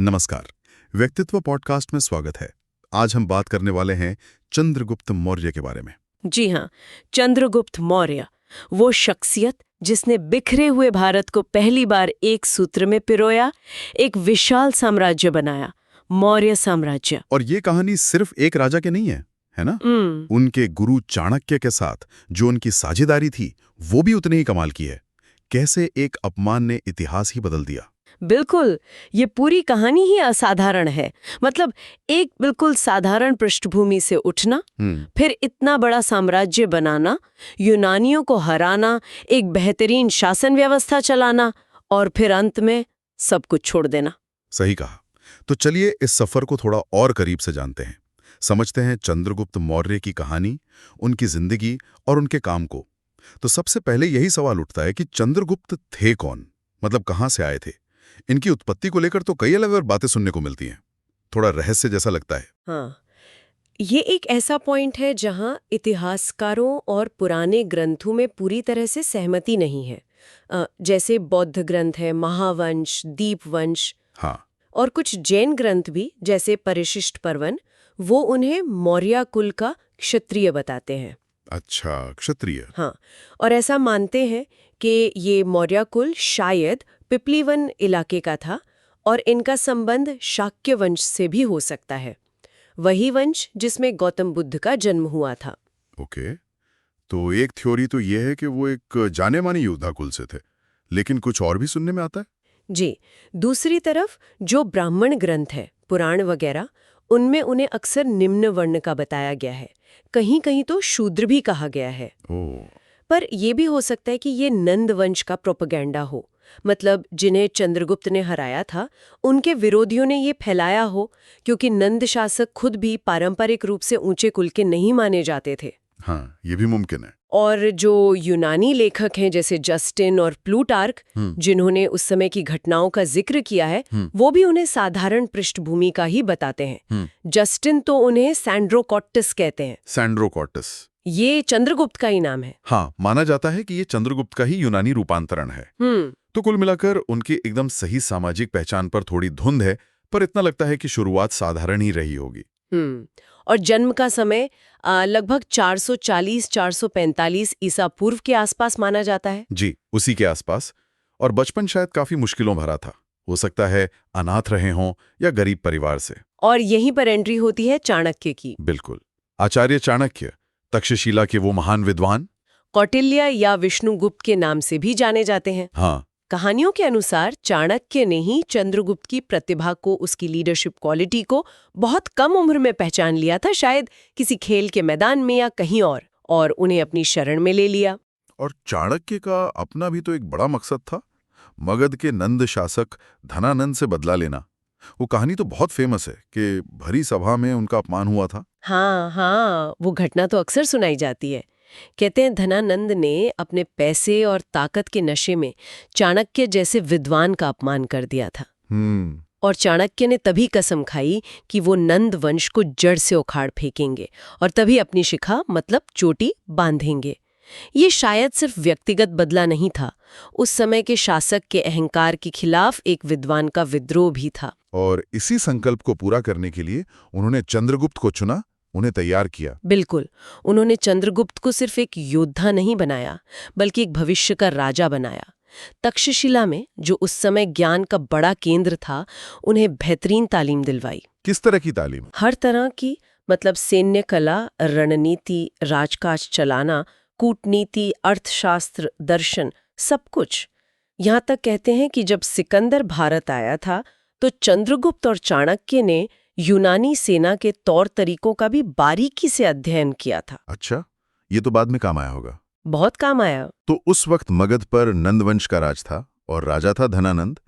नमस्कार। व्यक्तित्व पॉडकास्ट में स्वागत है। आज हम बात करने वाले हैं चंद्रगुप्त मौर्य के बारे में। जी हाँ, चंद्रगुप्त मौर्य, वो शख्सियत जिसने बिखरे हुए भारत को पहली बार एक सूत्र में पिरोया, एक विशाल साम्राज्य बनाया, मौर्य साम्राज्य। और ये कहानी सिर्फ एक राजा के नहीं है ना? उनके गुरु चाणक्य के साथ जो उनकी साझेदारी थी, वो भी उतने ही कमाल की है। कैसे एक अपमान ने इतिहास ही बदल दिया। बिल्कुल, ये पूरी कहानी ही असाधारण है। मतलब एक बिल्कुल साधारण पृष्ठभूमि से उठना, फिर इतना बड़ा साम्राज्य बनाना, यूनानियों को हराना, एक बेहतरीन शासन व्यवस्था चलाना और फिर अंत में सब कुछ छोड़ देना। सही कहा। तो चलिए इस सफर को थोड़ा और करीब से जानते हैं, समझते हैं चंद्रगुप्त मौर्य की कहानी, उनकी जिंदगी और उनके काम को। तो सबसे पहले यही सवाल उठता है कि चंद्रगुप्त थे कौन, मतलब कहाँ से आए थे। इनकी उत्पत्ति को लेकर तो कई अलग अलग बातें सुनने को मिलती हैं, थोड़ा रहस्य जैसा लगता है। हाँ, ये एक ऐसा पॉइंट है जहाँ इतिहासकारों और पुराने ग्रंथों में पूरी तरह से सहमति नहीं है। जैसे बौद्ध ग्रंथ है महावंश, दीपवंश, हाँ। और कुछ जैन ग्रंथ भी जैसे परिशिष्ट पर्वन, वो उन्हें मौर्य कुल का क्षत्रिय बताते हैं। अच्छा, क्षत्रिय। हाँ, और ऐसा मानते हैं कि ये मौर्य कुल शायद पिपलीवन इलाके का था और इनका संबंध शाक्य वंश से भी हो सकता है, वही वंश जिसमें गौतम बुद्ध का जन्म हुआ था। ओके, तो एक थ्योरी तो ये है कि वो एक जाने माने योद्धा कुल से थे, लेकिन कुछ और भी सुनने में आता है। जी, दूसरी तरफ जो ब्राह्मण ग्रंथ है, पुराण वगैरह, उनमें उन्हें अक्सर निम्न वर्ण का बताया गया है, कहीं कहीं तो शूद्र भी कहा गया है। पर यह भी हो सकता है कि ये नंद वंश का प्रोपेगेंडा हो, मतलब जिन्हें चंद्रगुप्त ने हराया था उनके विरोधियों ने ये फैलाया हो, क्योंकि नंद शासक खुद भी पारंपरिक रूप से ऊंचे कुल के नहीं माने जाते थे। हाँ, ये भी मुमकिन है। और जो यूनानी लेखक हैं जैसे जस्टिन और प्लूटार्क, जिन्होंने उस समय की घटनाओं का जिक्र किया है, वो भी उन्हें साधारण पृष्ठभूमि का ही बताते हैं। जस्टिन तो उन्हें सैंड्रोकॉट्टस कहते हैं। सैंड्रोकॉट्टस, ये चंद्रगुप्त का ही नाम है। हाँ, माना जाता है कि ये चंद्रगुप्त का ही यूनानी रूपांतरण है। तो कुल मिलाकर उनकी एकदम सही सामाजिक पहचान पर थोड़ी धुंध है, पर इतना लगता है कि शुरुआत साधारण ही रही होगी। और जन्म का समय लगभग 440-445 ईसा पूर्व के आसपास माना जाता है। जी, उसी के आसपास। और बचपन शायद काफी मुश्किलों भरा था, हो सकता है अनाथ रहे हों या गरीब परिवार से। और यहीं पर एंट्री होती है चाणक्य की। बिल्कुल, आचार्य चाणक्य, तक्षशिला के वो महान विद्वान, कौटिल्य या विष्णुगुप्त के नाम से भी जाने जाते हैं। हाँ। कहानियों के अनुसार चाणक्य ने ही चंद्रगुप्त की प्रतिभा को, उसकी लीडरशिप क्वालिटी को बहुत कम उम्र में पहचान लिया था, शायद किसी खेल के मैदान में या कहीं और उन्हें अपनी शरण में ले लिया। और चाणक्य का अपना भी तो एक बड़ा मकसद था, मगध के नंद शासक धनानंद से बदला लेना। वो कहानी तो बहुत फेमस है कि भरी सभा में उनका अपमान हुआ था। हाँ, वो घटना तो अक्सर सुनाई जाती है। कहते हैं धनानंद ने अपने पैसे और ताकत के नशे में चाणक्य जैसे विद्वान का अपमान कर दिया था। और चाणक्य ने तभी कसम खाई कि वो नंद वंश को जड़ से उखाड़ फेंकेंगे और तभी अपनी शिखा, मतलब चोटी, बांधेंगे। ये शायद सिर्फ व्यक्तिगत बदला नहीं था, उस समय के शासक के अहंकार के खिलाफ एक विद्वान का विद्रोह भी था। और इसी संकल्प को पूरा करने के लिए उन्होंने चंद्रगुप्त को चुना, उन्हें तैयार किया। बिल्कुल, उन्होंने चंद्रगुप्त को सिर्फ एक योद्धा नहीं बनाया, बल्कि एक भविष्य का राजा बनाया। तक्षशिला में, जो उस समय ज्ञान का बड़ा केंद्र था, उन्हें बेहतरीन तालीम दिलवाई। किस तरह की तालीम? हर तरह की, मतलब सैन्य कला, रणनीति, राजकाज चलाना, कूटनीति, अर्थशास्त्र, दर्शन, सब कुछ। यहाँ तक कहते हैं कि जब सिकंदर भारत आया था तो चंद्रगुप्त और चाणक्य ने यूनानी सेना के तौर तरीकों का भी बारीकी से अध्ययन किया था। अच्छा, ये तो बाद में काम आया होगा। बहुत काम आया। तो उस वक्त मगध पर नंदवंश का राज था और राजा था धनानंद,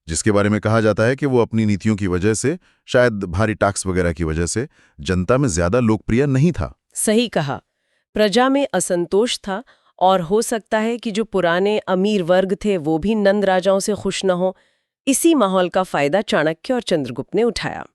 जिसके बारे में कहा जाता है कि वो अपनी नीतियों की वजह से, शायद भारी टैक्स वगैरह की वजह से, जनता में ज्यादा लोकप्रिय नहीं था। सही कहा, प्रजा में असंतोष था और हो सकता है कि जो पुराने अमीर वर्ग थे वो भी नंद राजाओं से खुश न हो। इसी माहौल का फायदा चाणक्य और चंद्रगुप्त ने उठाया।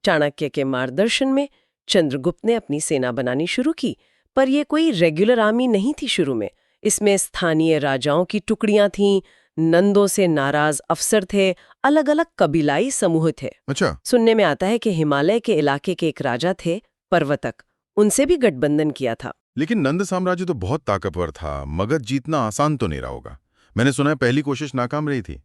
चाणक्य के मार्गदर्शन में चंद्रगुप्त ने अपनी सेना बनानी शुरू की, पर यह कोई रेगुलर आर्मी नहीं थी शुरू में। इसमें स्थानीय राजाओं की टुकड़ियां थीं, नंदों से नाराज अफसर थे, अलग अलग कबीलाई समूह थे। अच्छा। सुनने में आता है कि हिमालय के इलाके के एक राजा थे, पर्वतक, उनसे भी गठबंधन किया था। लेकिन नंद साम्राज्य तो बहुत ताकतवर था, मगध जीतना आसान तो नहीं रहा होगा। मैंने सुना है पहली कोशिश नाकाम रही थी।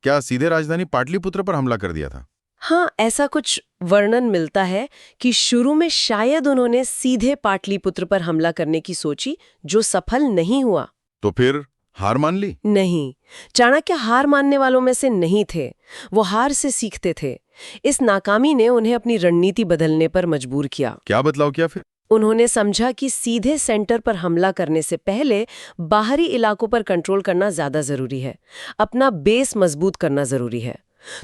क्या सीधे राजधानी पाटलिपुत्र पर हमला कर दिया था? हाँ, ऐसा कुछ वर्णन मिलता है कि शुरू में शायद उन्होंने सीधे पाटलिपुत्र पर हमला करने की सोची, जो सफल नहीं हुआ। तो फिर हार मान ली? नहीं, चाणक्य हार मानने वालों में से नहीं थे। वो हार से सीखते थे। इस नाकामी ने उन्हें अपनी रणनीति बदलने पर मजबूर किया। क्या बदलाव किया फिर? उन्होंने समझा कि सीधे सेंटर पर हमला करने से पहले बाहरी इलाकों पर कंट्रोल करना ज्यादा जरूरी है, अपना बेस मजबूत करना जरूरी है।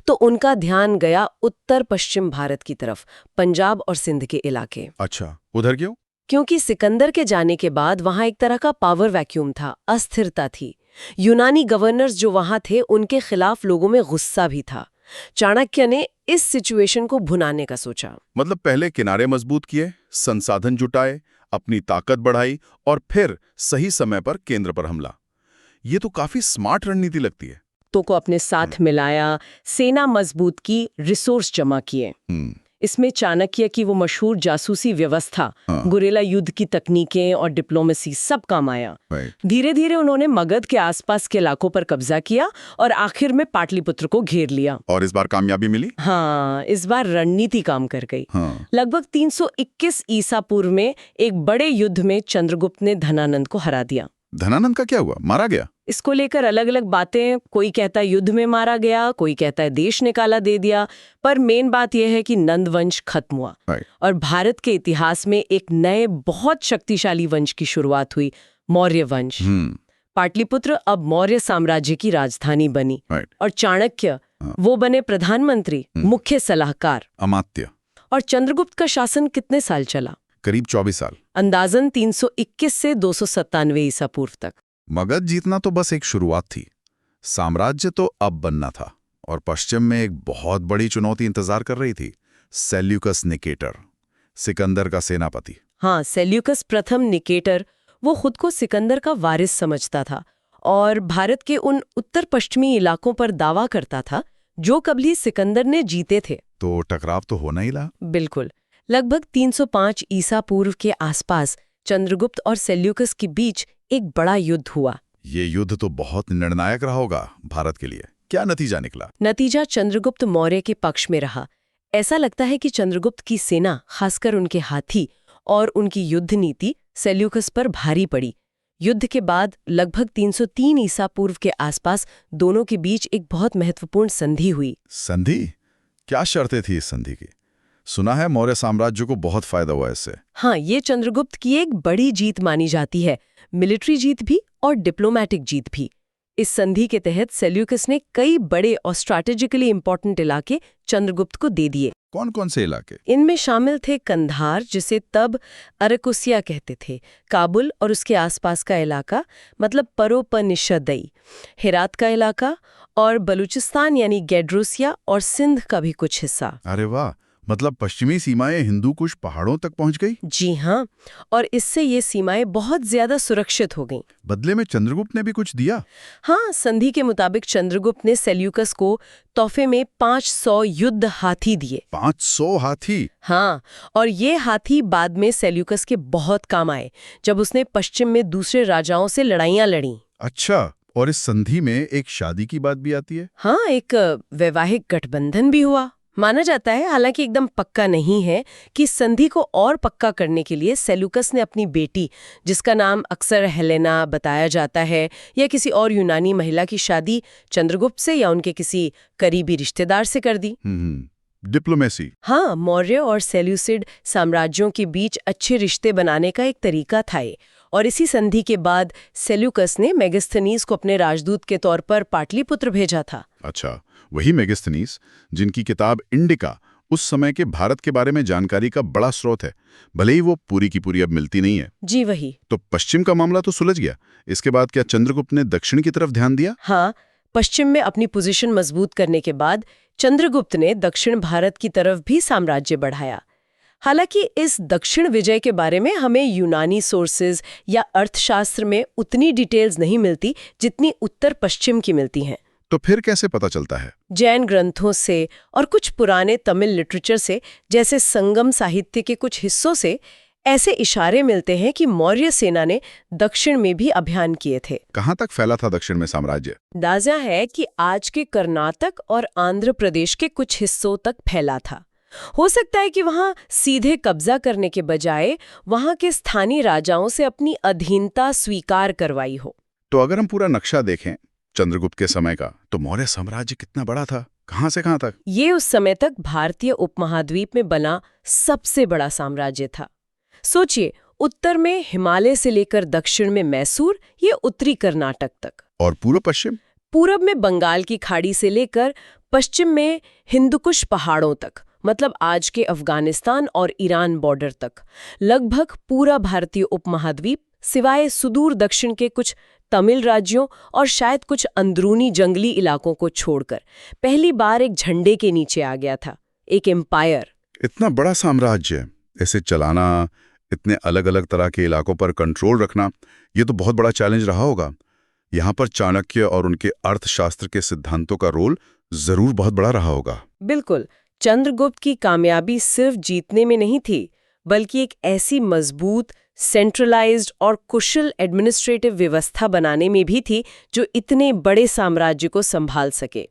तो उनका ध्यान गया उत्तर पश्चिम भारत की तरफ, पंजाब और सिंध के इलाके। अच्छा, उधर क्यों? क्योंकि सिकंदर के जाने के बाद वहां एक तरह का पावर वैक्यूम था, अस्थिरता थी। यूनानी गवर्नर्स जो वहां थे, उनके खिलाफ लोगों में गुस्सा भी था। चाणक्य ने इस सिचुएशन को भुनाने का सोचा। मतलब पहले किनारे मजबूत किए, संसाधन जुटाए, अपनी ताकत बढ़ाई और फिर सही समय पर केंद्र पर हमला। ये तो काफी स्मार्ट रणनीति लगती है। तो को अपने साथ मिलाया, सेना मजबूत की, रिसोर्स जमा किए। इसमें चाणक्य की वो मशहूर जासूसी व्यवस्था, गुरिल्ला युद्ध की तकनीकें और डिप्लोमेसी सब काम आया। धीरे धीरे उन्होंने मगध के आसपास के इलाकों पर कब्जा किया और आखिर में पाटलिपुत्र को घेर लिया। और इस बार कामयाबी मिली? हाँ, इस बार रणनीति काम कर गई। लगभग 321 ईसा पूर्व में एक बड़े युद्ध में चंद्रगुप्त ने धनानंद को हरा दिया। धनानंद का क्या हुआ? मारा गया? इसको लेकर अलग अलग बातें, कोई कहता है युद्ध में मारा गया, कोई कहता है देश निकाला दे दिया, पर मेन बात यह है कि नंद वंश खत्म हुआ और भारत के इतिहास में एक नए बहुत शक्तिशाली वंश की शुरुआत हुई, मौर्य वंश। पाटलिपुत्र अब मौर्य साम्राज्य की राजधानी बनी और चाणक्य वो बने प्रधानमंत्री, मुख्य सलाहकार, अमात्य। और चंद्रगुप्त का शासन कितने साल चला? करीब 24 साल। अंदाजन 321 से 297 ईसा पूर्व तक। मगध जीतना तो बस एक शुरुआत थी, साम्राज्य तो अब बनना था। और पश्चिम में एक बहुत बड़ी चुनौती इंतजार कर रही थी, सेल्यूकस निकेटर, सिकंदर का सेनापति। हाँ, सेल्यूकस प्रथम निकेटर, वो खुद को सिकंदर का वारिस समझता था और भारत के उन उत्तर पश्चिमी इलाकों पर दावा करता था जो कभी सिकंदर ने जीते थे। तो टकराव तो होना ही था। बिल्कुल। लगभग 305 ईसा पूर्व के आसपास चंद्रगुप्त और सेल्यूकस के बीच एक बड़ा युद्ध हुआ। ये युद्ध तो बहुत निर्णायक रहा होगा भारत के लिए। क्या नतीजा निकला? नतीजा चंद्रगुप्त मौर्य के पक्ष में रहा। ऐसा लगता है कि चंद्रगुप्त की सेना, खासकर उनके हाथी और उनकी युद्ध नीति सेल्यूकस पर भारी पड़ी। युद्ध के बाद लगभग 303 ईसा पूर्व के आसपास दोनों के बीच एक बहुत महत्वपूर्ण संधि हुई। संधि? क्या शर्तें थी इस संधि की? सुना है मौर्य साम्राज्य को बहुत फायदा हुआ इससे। हाँ, ये चंद्रगुप्त की एक बड़ी जीत मानी जाती है, मिलिट्री जीत भी और डिप्लोमैटिक जीत भी। इस संधि के तहत सेल्यूकस ने कई बड़े और स्ट्रैटेजिकली इंपॉर्टेंट इलाके चंद्रगुप्त को दे दिए। कौन कौन से इलाके? इनमें शामिल थे कंधार, जिसे तब अरकुसिया कहते थे, काबुल और उसके आसपास का इलाका, मतलब परोपनिषदई, हेरात का इलाका और बलूचिस्तान यानी गेड्रोसिया और सिंध का भी कुछ हिस्सा। अरे वाह, मतलब पश्चिमी सीमाएं हिंदू कुश पहाड़ों तक पहुंच गई? जी हाँ, और इससे ये सीमाएं बहुत ज्यादा सुरक्षित हो गईं। बदले में चंद्रगुप्त ने भी कुछ दिया? हाँ, संधि के मुताबिक चंद्रगुप्त ने सेल्यूकस को तोहफे में 500 युद्ध हाथी दिए। 500 हाथी? हाँ, और ये हाथी बाद में सेल्यूकस के बहुत काम आए, जब उसने पश्चिम में दूसरे राजाओं से लड़ाइयां लड़ी। अच्छा, और इस संधि में एक शादी की बात भी आती है? हाँ, एक वैवाहिक गठबंधन भी हुआ। माना जाता है, हालांकि एकदम पक्का नहीं है, कि संधि को और पक्का करने के लिए सेल्यूकस ने अपनी बेटी, जिसका नाम अक्सर हेलेना बताया जाता है, या किसी और यूनानी महिला की शादी चंद्रगुप्त से या उनके किसी करीबी रिश्तेदार से कर दी। डिप्लोमेसी। हाँ, मौर्य और सेल्यूसिड साम्राज्यों के बीच अच्छे रिश्ते बनाने का एक तरीका था ये। और इसी संधि के बाद सेल्यूकस ने मेगास्थनीज को अपने राजदूत के तौर पर पाटलिपुत्र भेजा था। अच्छा, वही मेगास्थनीज जिनकी किताब इंडिका उस समय के भारत के बारे में जानकारी का बड़ा स्रोत है, भले ही वो पूरी की पूरी अब मिलती नहीं है। जी वही। तो पश्चिम का मामला तो सुलझ गया। इसके बाद क्या चंद्रगुप्त ने दक्षिण की तरफ ध्यान दिया? हाँ, पश्चिम में अपनी पोजीशन मजबूत करने के बाद चंद्रगुप्त ने दक्षिण भारत की तरफ भी साम्राज्य बढ़ाया। हालांकि इस दक्षिण विजय के बारे में हमें यूनानी सोर्सेज या अर्थशास्त्र में उतनी डिटेल्स नहीं मिलती जितनी उत्तर पश्चिम की मिलती हैं। तो फिर कैसे पता चलता है? जैन ग्रंथों से और कुछ पुराने तमिल लिटरेचर से, जैसे संगम साहित्य के कुछ हिस्सों से ऐसे इशारे मिलते हैं कि मौर्य सेना ने दक्षिण में भी अभियान किए थे। कहाँ तक फैला था दक्षिण में साम्राज्य? अंदाजा है कि आज के कर्नाटक और आंध्र प्रदेश के कुछ हिस्सों तक फैला था। हो सकता है कि वहां सीधे कब्जा करने के बजाय वहां के स्थानीय राजाओं से अपनी अधीनता स्वीकार करवाई हो। तो अगर हम पूरा नक्शा देखें चंद्रगुप्त के समय का, तो मौर्य साम्राज्य कितना बड़ा था, कहां से कहां तक? ये उस समय तक भारतीय उपमहाद्वीप में बना सबसे बड़ा साम्राज्य था। सोचिए, उत्तर में हिमालय से लेकर दक्षिण में मैसूर, ये उत्तरी कर्नाटक तक, और पूर्व पश्चिम? पूरब में बंगाल की खाड़ी से लेकर पश्चिम में हिंदुकुश पहाड़ों तक, मतलब आज के अफगानिस्तान और ईरान बॉर्डर तक। लगभग पूरा भारतीय उपमहाद्वीप सिवाय सुदूर दक्षिण के कुछ तमिल राज्यों और शायद कुछ अंदरूनी जंगली इलाकों को छोड़कर पहली बार एक झंडे के नीचे आ गया था, एक एम्पायर। इतना बड़ा साम्राज्य, इसे चलाना, इतने अलग अलग तरह के इलाकों पर कंट्रोल रखना, ये तो बहुत बड़ा चैलेंज रहा होगा। यहाँ पर चाणक्य और उनके अर्थशास्त्र के सिद्धांतों का रोल जरूर बहुत बड़ा रहा होगा। बिल्कुल। चंद्रगुप्त की कामयाबी सिर्फ जीतने में नहीं थी, बल्कि एक ऐसी मजबूत, सेंट्रलाइज्ड और कुशल एडमिनिस्ट्रेटिव व्यवस्था बनाने में भी थी जो इतने बड़े साम्राज्य को संभाल सके।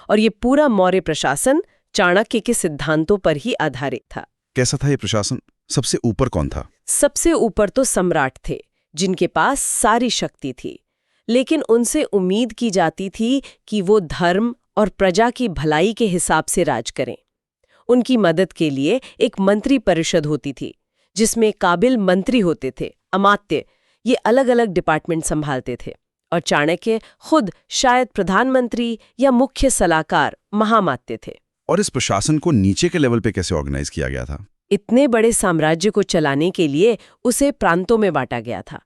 और ये पूरा मौर्य प्रशासन चाणक्य के सिद्धांतों पर ही आधारित था। कैसा था ये प्रशासन? सबसे ऊपर कौन था? सबसे ऊपर तो सम्राट थे, जिनके पास सारी शक्ति थी, लेकिन उनसे उम्मीद की जाती थी कि वो धर्म और प्रजा की भलाई के हिसाब से राज करें। उनकी मदद के लिए एक मंत्री परिषद होती थी, जिसमें काबिल मंत्री होते थे, अमात्य। ये अलग अलग डिपार्टमेंट संभालते थे, और चाणक्य खुद शायद प्रधानमंत्री या मुख्य सलाहकार महामात्य थे। और इस प्रशासन को नीचे के लेवल पे कैसे ऑर्गेनाइज किया गया था? इतने बड़े साम्राज्य को चलाने के लिए उसे प्रांतों में बांटा गया था।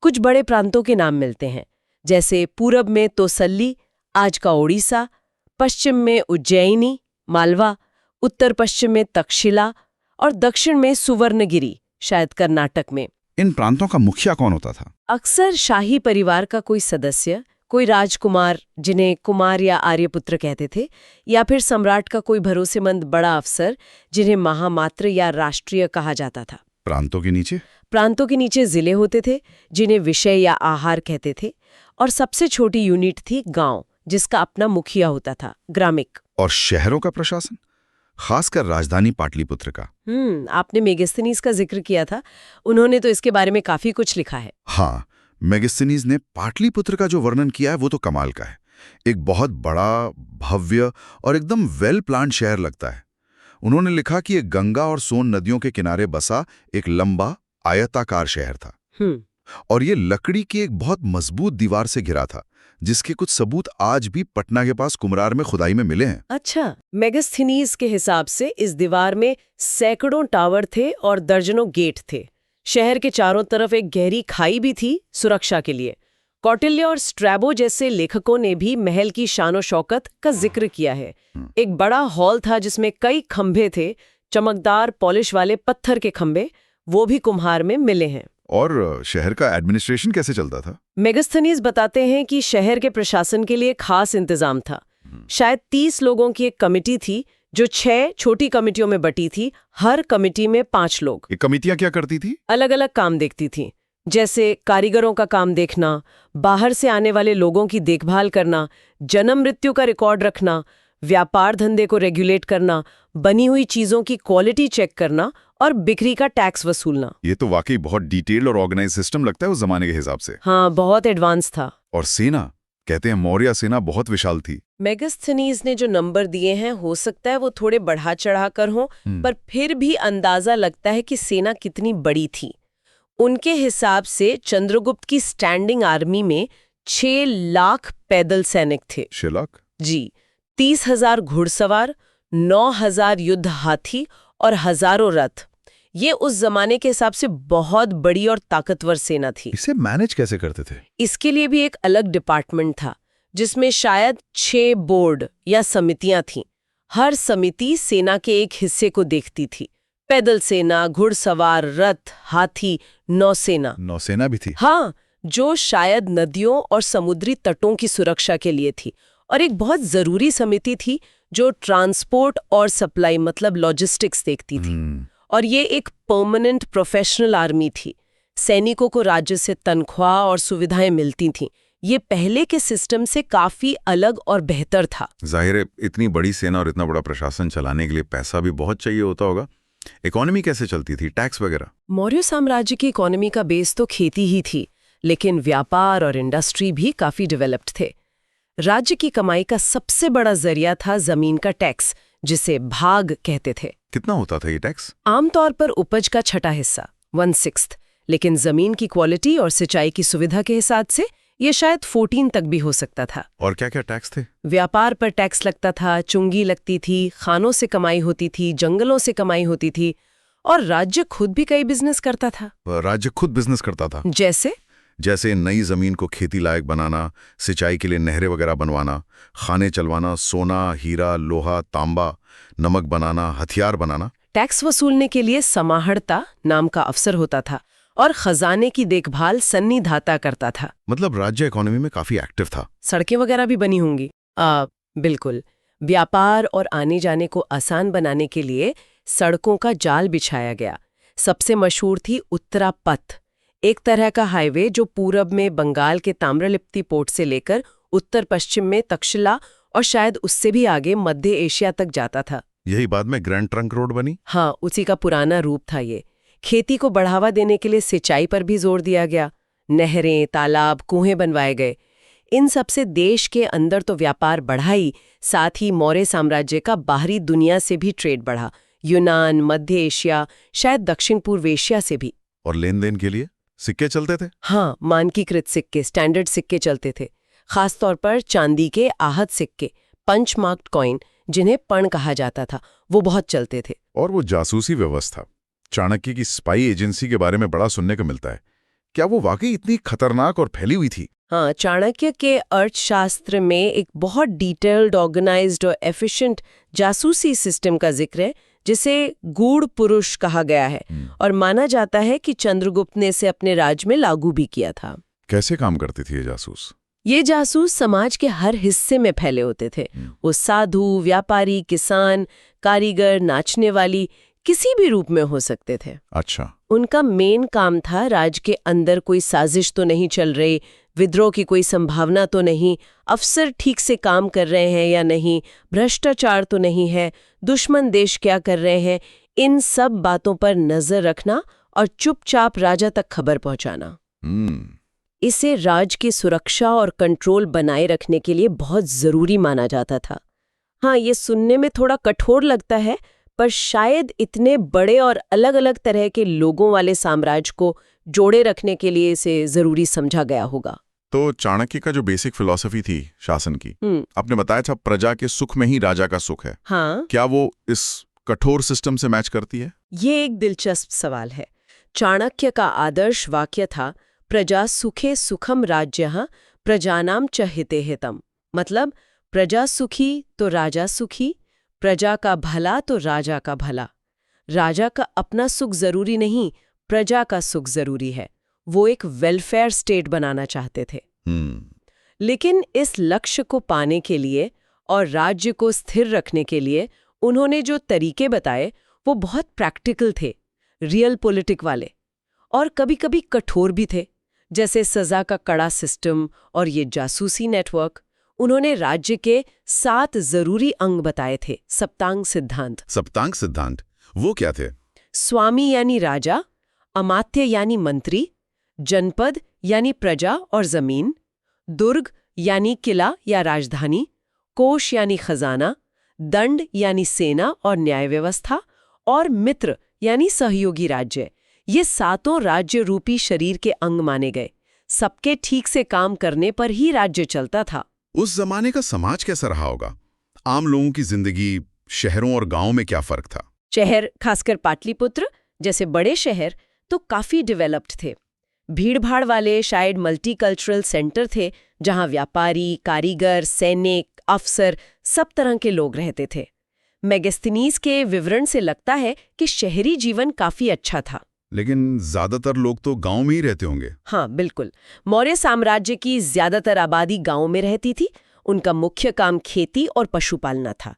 कुछ बड़े प्रांतों के नाम मिलते हैं, जैसे पूरब में तोसल्ली, आज का ओडिशा, पश्चिम में उज्जैनी, मालवा, उत्तर पश्चिम में तक्षशिला और दक्षिण में सुवर्णगिरी, शायद कर्नाटक में। इन प्रांतों का मुखिया कौन होता था? अक्सर शाही परिवार का कोई सदस्य, कोई राजकुमार, जिन्हें कुमार या आर्यपुत्र कहते थे, या फिर सम्राट का कोई भरोसेमंद बड़ा अफसर, जिन्हें महामात्र या राष्ट्रीय कहा जाता था। प्रांतों के नीचे? प्रांतों के नीचे जिले होते थे, जिन्हें विषय या आहार कहते थे, और सबसे छोटी यूनिट थी गांव, जिसका अपना मुखिया होता था, ग्रामिक। और शहरों का प्रशासन, खासकर राजधानी पाटलिपुत्र का? आपने मेगास्थनीज का जिक्र किया था, उन्होंने तो इसके बारे में काफी कुछ लिखा है। हाँ, मेगास्थनीज ने पाटलिपुत्र का जो वर्णन किया है वो तो कमाल का है। एक बहुत बड़ा, भव्य और एकदम वेल प्लान्ड शहर लगता है। उन्होंने लिखा कि एक गंगा और सोन नदियों के किनारे बसा एक लंबा आयताकार शहर था, और ये लकड़ी की एक बहुत मजबूत दीवार से घिरा था, जिसके कुछ सबूत आज भी पटना के पास कुम्हरार में खुदाई में मिले हैं। अच्छा, मेगास्थनीज के हिसाब से इस दीवार में सैकड़ों टावर थे और दर्जनों गेट थे। शहर के चारों तरफ एक गहरी खाई भी थी सुरक्षा के लिए। कौटिल्य और स्ट्रैबो जैसे लेखकों ने भी महल की शानो शौकत का जिक्र किया है। एक बड़ा हॉल था जिसमें कई खंभे थे, चमकदार पॉलिश वाले पत्थर के खंभे, वो भी कुम्हार में मिले हैं। और शहर का एडमिनिस्ट्रेशन कैसे चलता था? मेगास्थनीज बताते हैं कि शहर के प्रशासन के लिए खास इंतजाम था। शायद 30 लोगों की एक कमेटी थी, जो 6 छोटी कमेटियों में बटी थी। हर कमेटी में 5 लोग। ये कमेटियां क्या करती थी? अलग अलग काम देखती थी, जैसे कारीगरों का काम देखना, बाहर से आने वाले लोगों की देखभाल करना, जन्म मृत्यु का रिकॉर्ड रखना, व्यापार धंधे को रेगुलेट करना, बनी हुई चीजों की क्वालिटी चेक करना और बिक्री का टैक्स वसूलना। ये तो वाकई बहुत डिटेल्ड और ऑर्गेनाइज सिस्टम लगता है उस जमाने के हिसाब से। हाँ, बहुत एडवांस था। और सेना, कहते हैं मौर्य सेना बहुत विशाल थी। मेगास्थनीज ने जो नंबर दिए हैं, हो सकता है वो थोड़े बढ़ा चढ़ा कर हों, पर फिर भी अंदाजा लगता है कि सेना कितनी बड़ी थी। उनके हिसाब से चंद्रगुप्त की स्टैंडिंग आर्मी में 6 लाख पैदल सैनिक थे। 6 लाख? जी। 30,000 घुड़सवार, 9,000 युद्ध हाथी और हजारों रथ। ये उस जमाने के हिसाब से बहुत बड़ी और ताकतवर सेना थी। इसे मैनेज कैसे करते थे? इसके लिए भी एक अलग डिपार्टमेंट था, जिसमें शायद 6 बोर्ड या समितियां थीं। हर समिति सेना के एक हिस्से को देखती थी। पैदल सेना, घुड़सवार, रथ, हाथी, नौसेना। नौसेना भी थी। हाँ, जो शायद नदियों और समुद्री तटों की सुरक्षा के लिए थी। और एक बहुत जरूरी समिति थी जो ट्रांसपोर्ट और सप्लाई मतलब लॉजिस्टिक्स देखती थी। और ये एक परमानेंट प्रोफेशनल आर्मी थी। सैनिकों को राज्य से तनख्वाह और सुविधाएं मिलती थीं। ये पहले के सिस्टम से काफी अलग और बेहतर था। जाहिर है इतनी बड़ी सेना और इतना बड़ा प्रशासन चलाने के लिए पैसा भी बहुत चाहिए होता होगा। इकोनॉमी कैसे चलती थी, टैक्स वगैरह? मौर्य साम्राज्य की इकोनॉमी का बेस तो खेती ही थी, लेकिन व्यापार और इंडस्ट्री भी काफी डेवलप्ड थे। राज्य की कमाई का सबसे बड़ा जरिया था जमीन का टैक्स, जिसे भाग कहते थे। कितना होता था ये टैक्स? आमतौर पर उपज का छठा हिस्सा 1/6, लेकिन जमीन की क्वालिटी और सिंचाई की सुविधा के हिसाब से ये शायद 14 तक भी हो सकता था। और क्या क्या टैक्स थे? व्यापार पर टैक्स लगता था, चुंगी लगती थी, खानों से कमाई होती थी, जंगलों से कमाई होती थी, और राज्य खुद भी कई बिजनेस करता था। राज्य खुद बिजनेस करता था? जैसे नई जमीन को खेती लायक बनाना, सिंचाई के लिए नहरें वगैरह बनवाना, खाने चलवाना, सोना, हीरा, लोहा, तांबा, नमक बनाना, हथियार बनाना। टैक्स वसूलने के लिए समाहर्ता नाम का अफसर होता था और खजाने की देखभाल सन्निधाता करता था। मतलब राज्य इकोनॉमी में काफी एक्टिव था। सड़कें वगैरह भी बनी होंगी। बिल्कुल। व्यापार और आने जाने को आसान बनाने के लिए सड़कों का जाल बिछाया गया। सबसे मशहूर थी उत्तरा पथ, एक तरह का हाईवे जो पूरब में बंगाल के ताम्रलिप्ति पोर्ट से लेकर उत्तर पश्चिम में तक्षशिला और शायद उससे भी आगे मध्य एशिया तक जाता था। यही बाद में ग्रैंड ट्रंक रोड बनी? हाँ, उसी का पुराना रूप था ये। खेती को बढ़ावा देने के लिए सिंचाई पर भी जोर दिया गया। नहरें, तालाब, कुएं बनवाए गए। इन सब से देश के अंदर तो व्यापार बढ़ा ही, साथ ही मौर्य साम्राज्य का बाहरी दुनिया से भी ट्रेड बढ़ा। यूनान, मध्य एशिया, शायद दक्षिण पूर्व एशिया से भी। और लेन देन के लिए सिक्के चलते थे? हाँ, मानकीकृत सिक्के, स्टैंडर्ड सिक्के चलते थे। खासतौर पर चांदी के आहत सिक्के, पंच मार्क्ड कॉइन, जिन्हें पण कहा जाता था, वो बहुत चलते थे। और वो जासूसी व्यवस्था, चाणक्य की स्पाई एजेंसी के बारे में बड़ा सुनने को मिलता है। क्या वो वाकई इतनी खतरनाक और फैली हुई थी? हाँ, चाणक्य के अर्थशास्त्र में एक बहुत डिटेल्ड, ऑर्गेनाइज्ड और एफिशिएंट जासूसी सिस्टम का जिक्र है, जिसे गूढ़ पुरुष कहा गया है, और माना जाता है कि चंद्रगुप्त ने इसे अपने राज्य में लागू भी किया था। कैसे काम करती थी ये जासूस? ये जासूस समाज के हर हिस्से में फैले होते थे। वो साधु, व्यापारी, किसान, कारीगर, नाचने वाली, किसी भी रूप में हो सकते थे। अच्छा। उनका मेन काम था राज्य के अंदर कोई साजिश तो नहीं चल रही, विद्रोह की कोई संभावना तो नहीं, अफसर ठीक से काम कर रहे हैं या नहीं, भ्रष्टाचार तो नहीं है, दुश्मन देश क्या कर रहे हैं, इन सब बातों पर नजर रखना और चुपचाप राजा तक खबर पहुंचाना। इसे राज्य की सुरक्षा और कंट्रोल बनाए रखने के लिए बहुत जरूरी माना जाता था। हाँ, ये सुनने में थोड़ा कठोर लगता है, पर शायद इतने बड़े और अलग अलग तरह के लोगों वाले साम्राज्य को जोड़े रखने के लिए इसे जरूरी समझा गया होगा। तो चाणक्य का जो बेसिक फिलॉसफी थी शासन की, आपने बताया था प्रजा के सुख में ही राजा का सुख है। हाँ। क्या वो इस कठोर सिस्टम से मैच करती है? ये एक दिलचस्प सवाल है। चाणक्य का आदर्श वाक्य था, प्रजा सुखे सुखम राज्यः प्रजानाम च हिते हितम। मतलब प्रजा सुखी तो राजा सुखी, प्रजा का भला तो राजा का भला। राजा का अपना सुख जरूरी नहीं, प्रजा का सुख जरूरी है। वो एक वेलफेयर स्टेट बनाना चाहते थे। लेकिन इस लक्ष्य को पाने के लिए और राज्य को स्थिर रखने के लिए उन्होंने जो तरीके बताए वो बहुत प्रैक्टिकल थे, रियल पॉलिटिक वाले, और कभी-कभी कठोर भी थे, जैसे सजा का कड़ा सिस्टम और ये जासूसी नेटवर्क। उन्होंने राज्य के 7 जरूरी अंग बताए थे। सप्तांग सिद्धांत। सप्तांग सिद्धांत वो क्या थे? स्वामी यानी राजा, अमात्य यानी मंत्री, जनपद यानी प्रजा और जमीन, दुर्ग यानी किला या राजधानी, कोष यानी खजाना, दंड यानी सेना और न्याय व्यवस्था, और मित्र यानी सहयोगी राज्य। ये 7 राज्य रूपी शरीर के अंग माने गए। सबके ठीक से काम करने पर ही राज्य चलता था। उस जमाने का समाज कैसा रहा होगा? आम लोगों की जिंदगी शहरों और गांवों में क्या फर्क था? शहर, खासकर पाटलिपुत्र जैसे बड़े शहर, तो काफी डेवलप्ड थे। भीड़भाड़ वाले शायद मल्टीकल्चरल सेंटर थे, जहां व्यापारी, कारीगर, सैनिक, अफसर, सब तरह के लोग रहते थे। मेगस्थनीज के विवरण से लगता है कि शहरी जीवन काफी अच्छा था। लेकिन ज्यादातर लोग तो गांव में ही रहते होंगे। हाँ बिल्कुल, मौर्य साम्राज्य की ज्यादातर आबादी गांव में रहती थी। उनका मुख्य काम खेती और पशुपालना था।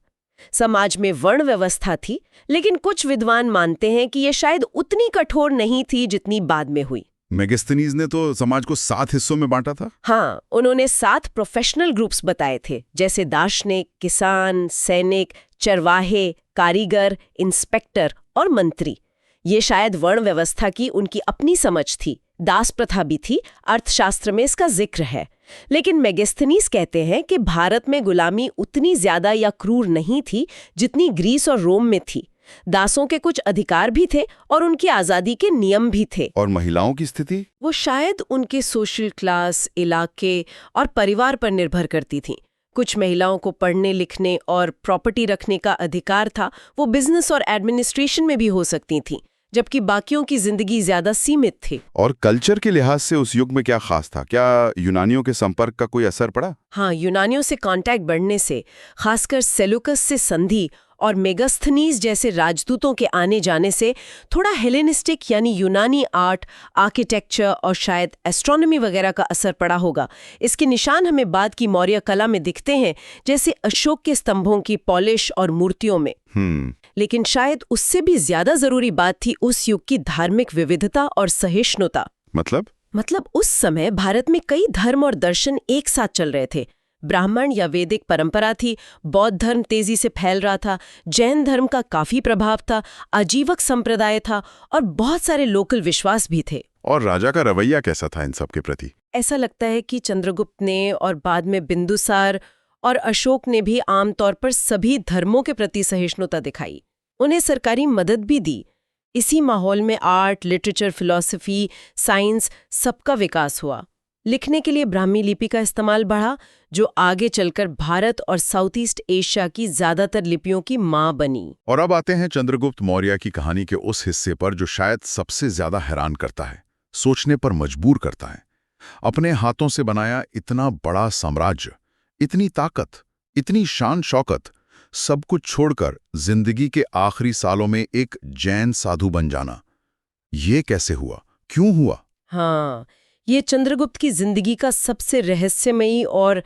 समाज में वर्ण व्यवस्था थी, लेकिन कुछ विद्वान मानते हैं कि यह शायद उतनी कठोर नहीं थी जितनी बाद में हुई। मेगस्थनीज ने तो समाज को 7 हिस्सों में बांटा था। हाँ, उन्होंने 7 प्रोफेशनल ग्रुप्स बताए थे, जैसे दार्शनिक, किसान, सैनिक, चरवाहे, कारीगर, इंस्पेक्टर और मंत्री। ये शायद वर्ण व्यवस्था की उनकी अपनी समझ थी। दास प्रथा भी थी, अर्थशास्त्र में इसका जिक्र है। लेकिन मेगस्थनीज कहते हैं कि भारत में गुलामी उतनी ज्यादा या क्रूर नहीं थी जितनी ग्रीस और रोम में थी। दासों के कुछ अधिकार भी थे और उनकी आजादी के नियम भी थे। और महिलाओं की स्थिति? वो शायद उनके सोशल क्लास, इलाके और परिवार पर निर्भर करती थीं। कुछ महिलाओं को पढ़ने लिखने और प्रॉपर्टी रखने का अधिकार था, वो बिजनेस और एडमिनिस्ट्रेशन में भी हो सकती थीं, जबकि बाकियों की जिंदगी ज्यादा सीमित थी। और कल्चर के लिहाज से उस युग में क्या खास था? क्या यूनानियों के संपर्क का कोई असर पड़ा? हाँ, यूनानियों से कांटेक्ट बढ़ने से, खासकर सेलुकस से संधि और मेगस्थनीज जैसे राजदूतों के आने जाने से थोड़ा हेलेनिस्टिक यानी यूनानी आर्ट, आर्किटेक्चर और शायद एस्ट्रोनॉमी वगैरह का असर पड़ा होगा। इसके निशान हमें बाद की मौर्य कला में दिखते हैं, जैसे अशोक के स्तंभों की पॉलिश और मूर्तियों में। लेकिन शायद उससे भी ज्यादा जरूरी बात थी उस युग की धार्मिक विविधता और सहिष्णुता। मतलब उस समय भारत में कई धर्म और दर्शन एक साथ चल रहे थे। ब्राह्मण या वैदिक परंपरा थी, बौद्ध धर्म तेजी से फैल रहा था, जैन धर्म का काफी प्रभाव था, आजीवक संप्रदाय था और बहुत सारे लोकल विश्वास भी थे। और राजा का रवैया कैसा था इन सब के प्रति? ऐसा लगता है कि चंद्रगुप्त ने और बाद में बिंदुसार और अशोक ने भी आमतौर पर सभी धर्मों के प्रति सहिष्णुता दिखाई। उन्हें सरकारी मदद भी दी। इसी माहौल में आर्ट, लिटरेचर, फिलॉसफी, साइंस सबका विकास हुआ। लिखने के लिए ब्राह्मी लिपि का इस्तेमाल बढ़ा, जो आगे चलकर भारत और साउथ ईस्ट एशिया की ज्यादातर लिपियों की मां बनी। और अब आते हैं चंद्रगुप्त मौर्य की कहानी के उस हिस्से पर जो शायद सबसे ज्यादा हैरान करता है, सोचने पर मजबूर करता है। अपने हाथों से बनाया इतना बड़ा साम्राज्य, इतनी ताकत, इतनी शान शौकत, सब कुछ छोड़कर जिंदगी के आखिरी सालों में एक जैन साधु बन जाना, ये कैसे हुआ, क्यों हुआ? हाँ, ये चंद्रगुप्त की जिंदगी का सबसे रहस्यमयी और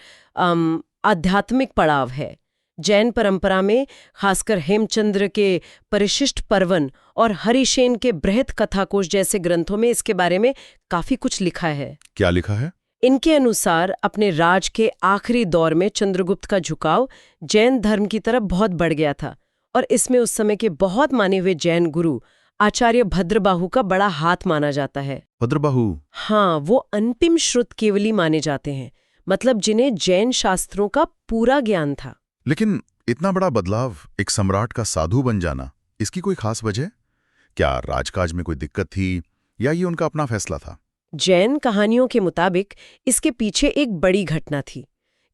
आध्यात्मिक पड़ाव है। जैन परंपरा में खासकर हेमचंद्र के परिशिष्ट पर्वन और हरिशेन के बृहत कथाकोश जैसे ग्रंथों में इसके बारे में काफी कुछ लिखा है। क्या लिखा है? इनके अनुसार अपने राज के आखिरी दौर में चंद्रगुप्त का झुकाव जैन धर्म की तरफ बहुत बढ़ गया था और इसमें उस समय के बहुत माने हुए जैन गुरु आचार्य भद्रबाहु का बड़ा हाथ माना जाता है। भद्रबाहु? हाँ, वो अंतिम श्रुत केवली माने जाते हैं, मतलब जिन्हें जैन शास्त्रों का पूरा ज्ञान था। लेकिन इतना बड़ा बदलाव, एक सम्राट का साधु बन जाना, इसकी कोई खास वजह? क्या राजकाज में कोई दिक्कत थी या ये उनका अपना फैसला था? जैन कहानियों के मुताबिक इसके पीछे एक बड़ी घटना थी।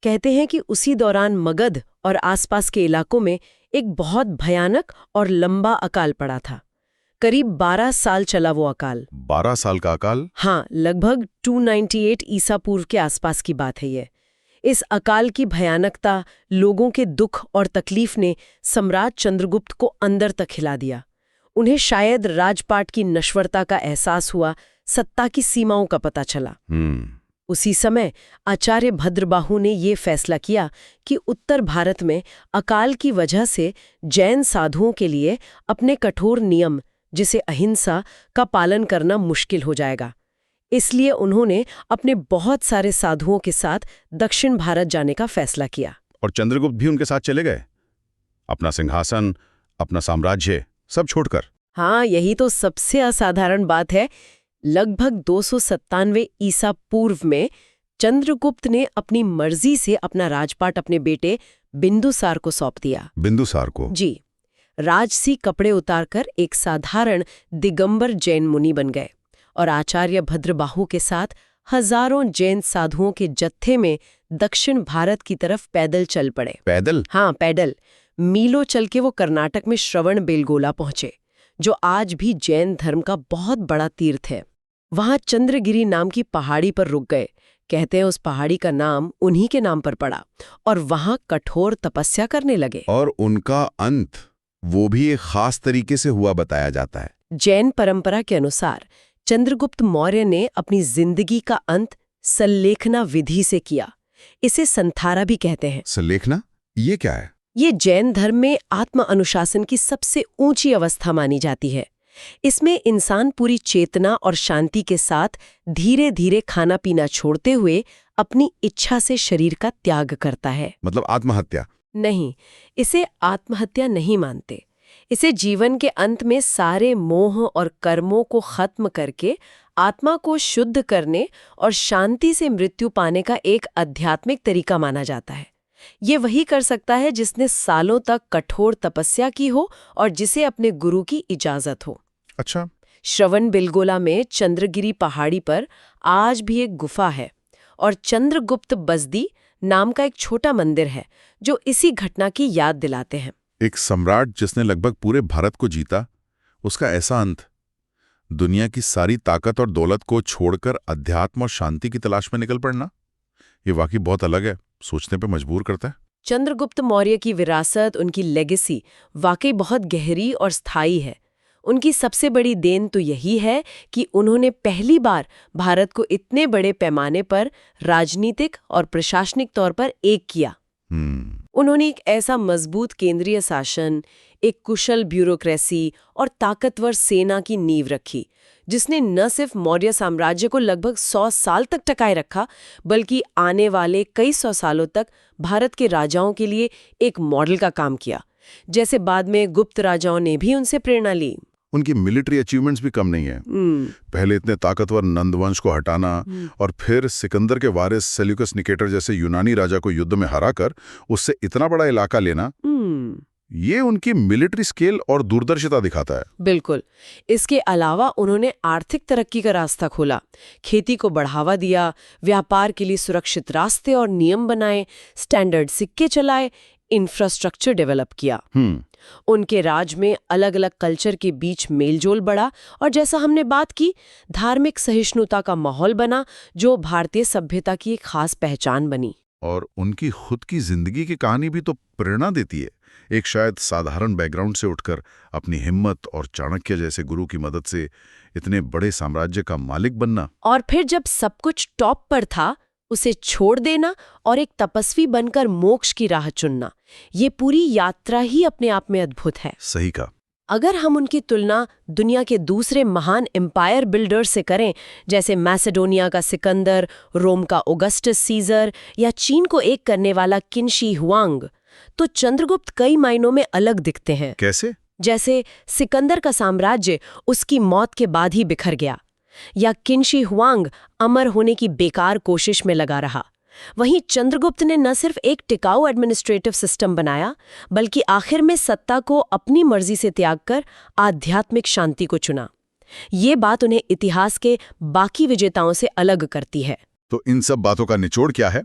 कहते हैं कि उसी दौरान मगध और आसपास के इलाकों में एक बहुत भयानक और लंबा अकाल पड़ा था। करीब 12 साल चला वो अकाल। 12 साल का अकाल? हाँ, लगभग 298 ईसा पूर्व के आसपास की बात है ये। इस अकाल की भयानकता, लोगों के दुख और तकलीफ ने सम्राट चंद्रगुप्त को अंदर तक हिला दिया। उन्हें शायद राजपाट की नश्वरता का एहसास हुआ, सत्ता की सीमाओं का पता चला। उसी समय आचार्य भद्रबाहु ने ये फैसला किया कि उत्तर भारत में अकाल की वजह से जैन साधुओं के लिए अपने कठोर नियम, जिसे अहिंसा, का पालन करना मुश्किल हो जाएगा। इसलिए उन्होंने अपने बहुत सारे साधुओं के साथ दक्षिण भारत जाने का फैसला किया। और चंद्रगुप्त भी उनके साथ चले गए, अपना सिंहासन, अपना साम्राज्य सब छोड़कर? हाँ, यही तो सबसे असाधारण बात है। लगभग 297 ईसा पूर्व में चंद्रगुप्त ने अपनी मर्जी से अपना राजपाट अपने बेटे बिंदुसार को सौंप दिया। बिंदुसार को? जी। राजसी कपड़े उतारकर एक साधारण दिगंबर जैन मुनि बन गए और आचार्य भद्रबाहु के साथ हजारों जैन साधुओं के जत्थे में दक्षिण भारत की तरफ पैदल चल पड़े। पैदल? हाँ, पैदल। मीलों चल के वो कर्नाटक में श्रवण बेलगोला पहुंचे, जो आज भी जैन धर्म का बहुत बड़ा तीर्थ है। वहां चंद्रगिरी नाम की पहाड़ी पर रुक गए। कहते हैं उस पहाड़ी का नाम उन्हीं के नाम पर पड़ा और वहां कठोर तपस्या करने लगे। और उनका अंत वो भी एक खास तरीके से हुआ बताया जाता है। जैन परंपरा के अनुसार चंद्रगुप्त मौर्य ने अपनी जिंदगी का अंत सल्लेखना विधि से किया। इसे संथारा भी कहते हैं। सल्लेखना ये क्या है? ये जैन धर्म में आत्म अनुशासन की सबसे ऊंची अवस्था मानी जाती है। इसमें इंसान पूरी चेतना और शांति के साथ धीरे धीरे खाना पीना छोड़ते हुए अपनी इच्छा से शरीर का त्याग करता है। मतलब आत्महत्या? नहीं, इसे आत्महत्या नहीं मानते। इसे जीवन के अंत में सारे मोह और कर्मों को खत्म करके आत्मा को शुद्ध करने और शांति से मृत्यु पाने का एक आध्यात्मिक तरीका माना जाता है। ये वही कर सकता है जिसने सालों तक कठोर तपस्या की हो और जिसे अपने गुरु की इजाजत हो। अच्छा। श्रवणबेलगोला में चंद्रगिरी पहाड़ी पर आज भी एक गुफा है और चंद्रगुप्त बसदी नाम का एक छोटा मंदिर है जो इसी घटना की याद दिलाते हैं। एक सम्राट जिसने लगभग पूरे भारत को जीता, उसका ऐसा अंत, दुनिया की सारी ताकत और दौलत को छोड़कर अध्यात्म और शांति की तलाश में निकल पड़ना, ये वाकई बहुत अलग है, सोचने पे मजबूर करता है। चंद्रगुप्त मौर्य की विरासत, उनकी लेगेसी वाकई बहुत गहरी और स्थायी है। उनकी सबसे बड़ी देन तो यही है कि उन्होंने पहली बार भारत को इतने बड़े पैमाने पर राजनीतिक और प्रशासनिक तौर पर एक किया। उन्होंने एक ऐसा मजबूत केंद्रीय शासन, एक कुशल ब्यूरोक्रेसी और ताकतवर सेना की नींव रखी, जिसने न सिर्फ मौर्य साम्राज्य को लगभग 100 साल तक टकाए रखा, बल्कि आने वाले कई सौ सालों तक भारत के राजाओं के लिए एक मॉडल का काम किया, जैसे बाद में गुप्त राजाओं ने भी उनसे प्रेरणा ली। उनकी मिलिट्री अचीवमेंट्स भी कम नहीं है। पहले इतने ताकतवर नंदवंश को हटाना और फिर सिकंदर के वारिस सेल्यूकस निकेटर जैसे यूनानी राजा को युद्ध में हराकर उससे इतना बड़ा इलाका लेना, ये उनकी मिलिट्री स्केल और दूरदर्शिता दिखाता है। बिल्कुल। इसके अलावा उन्होंने आर्थिक तरक्की का रास्ता खोला, खेती को बढ़ावा दिया, व्यापार के लिए सुरक्षित रास्ते और नियम बनाए, स्टैंडर्ड सिक्के चलाए, इंफ्रास्ट्रक्चर डेवलप किया। उनके राज में अलग अलग कल्चर के बीच मेलजोल बढ़ा और जैसा हमने बात की, धार्मिक सहिष्णुता का माहौल बना जो भारतीय सभ्यता की एक खास पहचान बनी। और उनकी खुद की जिंदगी की कहानी भी तो प्रेरणा देती है। एक शायद साधारण बैकग्राउंड से उठकर अपनी हिम्मत और चाणक्य जैसे गुरु की मदद से इतने बड़े साम्राज्य का मालिक बनना, और फिर जब सब कुछ टॉप पर था उसे छोड़ देना और एक तपस्वी बनकर मोक्ष की राह चुनना, ये पूरी यात्रा ही अपने आप में अद्भुत है। सही कहा। अगर हम उनकी तुलना दुनिया के दूसरे महान एम्पायर बिल्डर से करें, जैसे मैसेडोनिया का सिकंदर, रोम का ऑगस्टस सीजर या चीन को एक करने वाला किन शी हुआंग, तो चंद्रगुप्त कई मायनों में अलग दिखते हैं। कैसे? जैसे सिकंदर का साम्राज्य उसकी मौत के बाद ही बिखर गया, या किन शी हुआंग अमर होने की बेकार कोशिश में लगा रहा। वहीं चंद्रगुप्त ने न सिर्फ एक टिकाऊ एडमिनिस्ट्रेटिव सिस्टम बनाया, बल्कि आखिर में सत्ता को अपनी मर्जी से त्याग कर आध्यात्मिक शांति को चुना। ये बात उन्हें इतिहास के बाकी विजेताओं से अलग करती है। तो इन सब बातों का निचोड़ क्या है?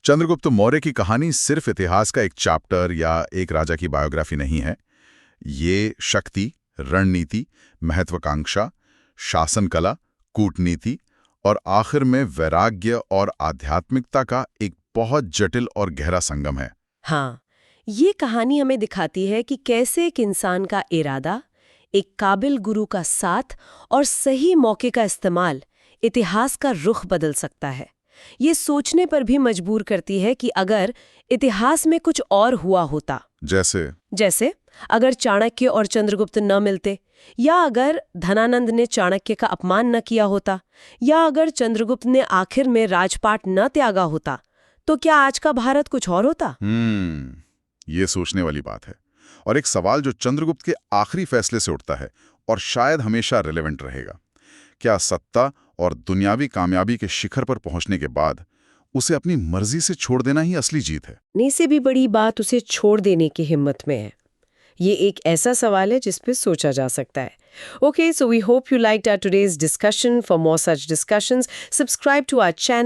चंद्रगुप्त मौर्य की कहानी सिर्फ इतिहास का एक चैप्टर या एक राजा की बायोग्राफी नहीं है। ये शक्ति, रणनीति, महत्वाकांक्षा, शासन कला, कूटनीति और आखिर में वैराग्य और आध्यात्मिकता का एक बहुत जटिल और गहरा संगम है। हाँ, ये कहानी हमें दिखाती है कि कैसे एक इंसान का इरादा, एक काबिल गुरु का साथ और सही मौके का इस्तेमाल इतिहास का रुख बदल सकता है। ये सोचने पर भी मजबूर करती है कि अगर इतिहास में कुछ और हुआ होता, जैसे अगर चाणक्य और चंद्रगुप्त न मिलते, या अगर धनानंद ने चाणक्य का अपमान न किया होता, या अगर चंद्रगुप्त ने आखिर में राजपाट न त्यागा होता, तो क्या आज का भारत कुछ और होता? ये सोचने वाली बात है, और एक सवाल जो चंद्रगुप्त के आखिरी फैसले से उठता है और शायद हमेशा रिलेवेंट रहेगा। क्या सत्ता और दुनियावी कामयाबी के शिखर पर पहुंचने के बाद उसे अपनी मर्जी से छोड़ देना ही असली जीत है? नहीं से भी बड़ी बात उसे छोड़ देने की हिम्मत में है। ये एक ऐसा सवाल है जिस पे सोचा जा सकता है। Okay, so we hope you liked our today's discussion. For more such discussions, subscribe to our channel.